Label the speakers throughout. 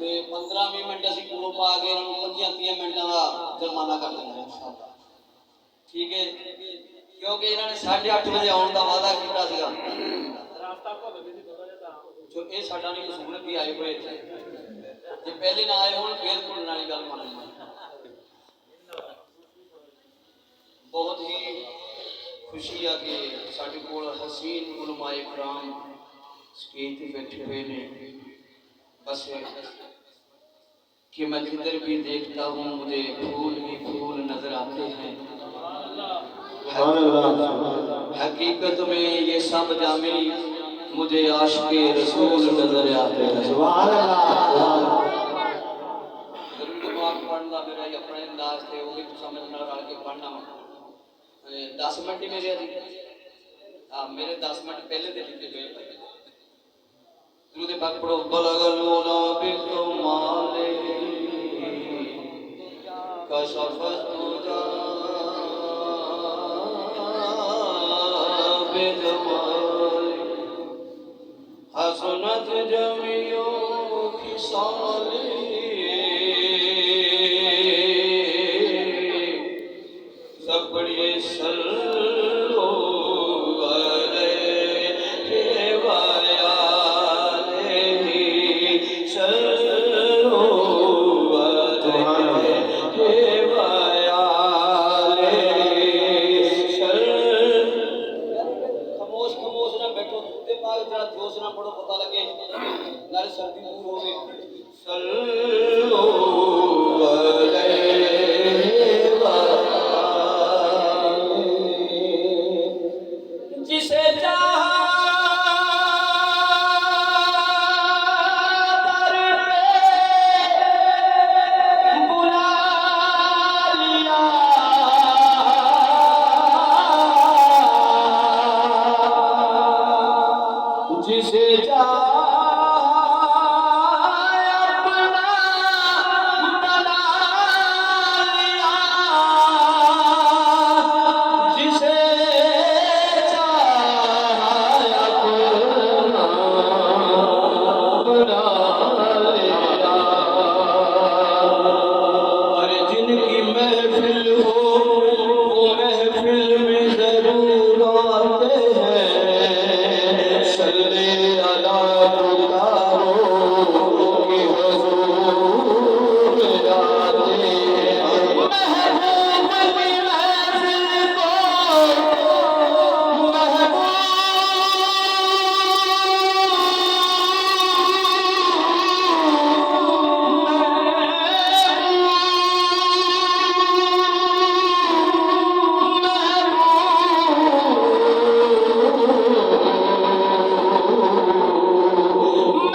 Speaker 1: 15-20 minute असीं कोलों पा के इन्हां नूं 25-30 मिनटां दा जुर्माना कर देना इंशाअल्लाह। ठीक है, क्योंकि इन्हां ने 8:30 बजे आउण दा वादा कीता सीगा। जो ये साडा नहीं कसूर कि आए हुए थे, जे पहले ना आए होण फिर भुलण वाली गल मान लो। बहुत ही खुशी है कि साडे कोल हसीन उलमाए कराम स्टेज पे बैठे हुए ने। बस कि मैं जिधर भी देखता हूँ मुझे फूल ही फूल नजर आते हैं। हकीकत में ये सब जामी मुझे आशिक़े रसूल नजर आते हैं। सुभान अल्लाह। पढ़ना मेरा अपने अंदाज थे वो भी समझना रल के पढ़ना 10 मिनट ही मेरे मेरे 10 मिनट पहले दे लिखे गए। दुरूद पाक पढ़ो। बलगलूना बिकमाले कशफत तुजा बिजमाले हसनत जमियो खिसाले सब पढ़िए सल्लो अलैहि वआलिहि सल्लो अलैहि वआलिहि खामोश खामोश ना बैठो। ते पाक जरा जोश ना पढ़ो पता लगे नाले सर्दी दूर होवे। सल्लो जिसे चाहा दर पे बुला लिया, जिसे चाहा अपना बना लिया, जिसे जिनकी महफिल हो वो महफिल में जरूर आते हैं। सल्ले अला पुकारो कि हुजूर आते हैं।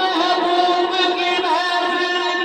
Speaker 1: महबूब की महफिल को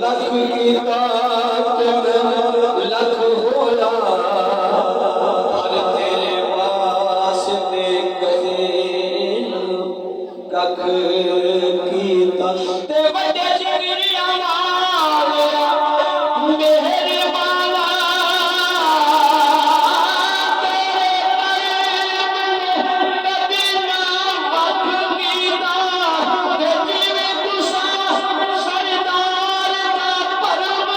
Speaker 1: लख की बात लख होला पर तेरे वास्ते कहे कख की ते बड़े जिगरिया मेरे माला सरदार का परम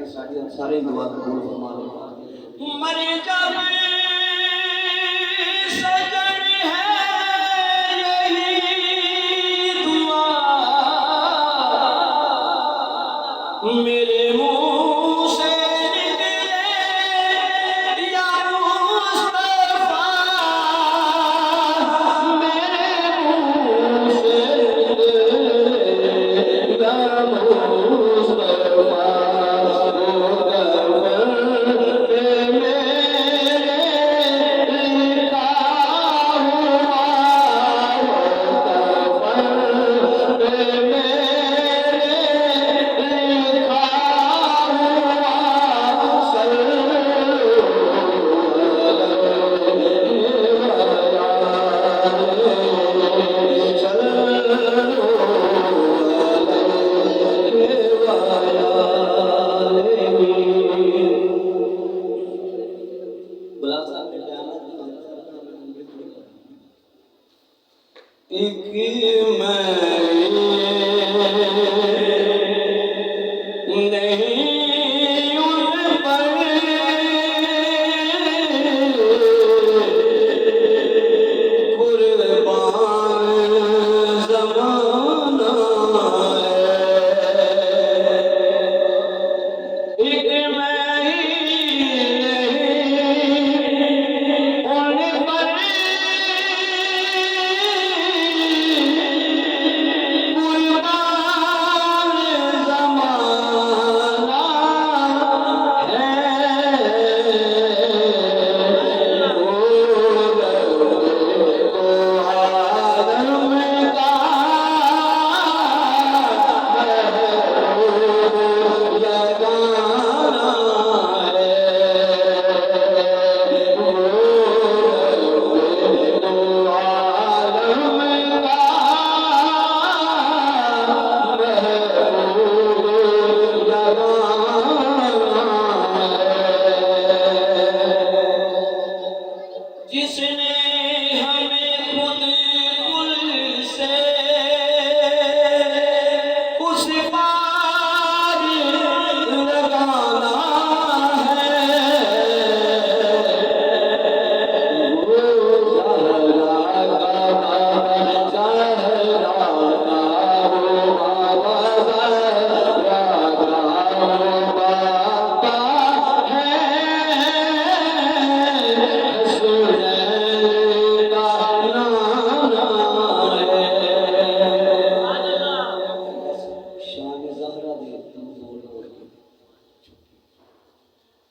Speaker 1: सारी सारे दुआ कबूल फरमा ले। मर जावे सजन है यही दुआ मेरे मुंह से निकले या मुस्तफा मेरे मुंह से निकले या मुस्तफा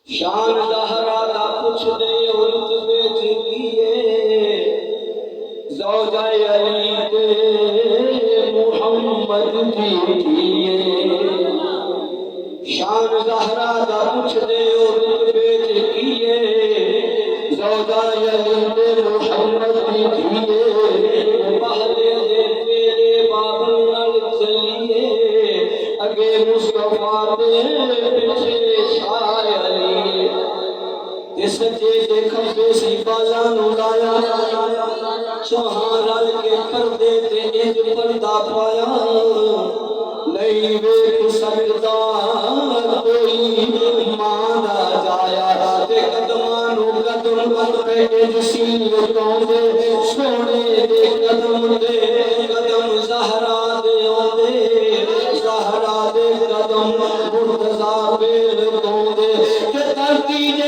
Speaker 1: शान ज़हरा दा कुछ दे और बेच किए ज़ौजा अली ते मुहम्मद जी किए शान ज़हरा दा कुछ दे और बेच किए ज़ौजा अली ते मुहम्मद जी किए पहले दे तेरे बाबल नाल चलिए अगे मुस्तफा दे पीछे सच्चे दे खंबे सी बाला नु लाया चौहान रल के पर्दे ते इंज पर्दा पाया नहीं वेख सकदा कोई मां दा जाया ते कदमां नु कदम बन पे इंज सीने तोंदे सोने दे कदम ज़हरा दे आंदे ज़हरा दे कदम मुर्तज़ा बेल तोंदे ते धरती दे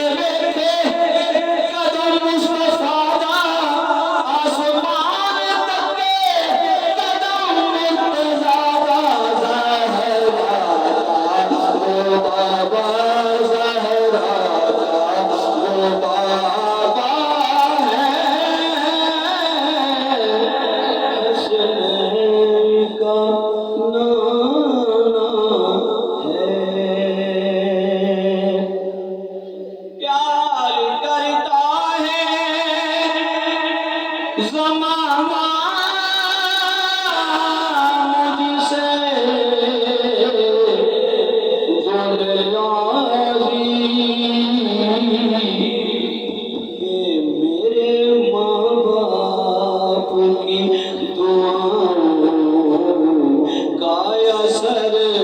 Speaker 1: सर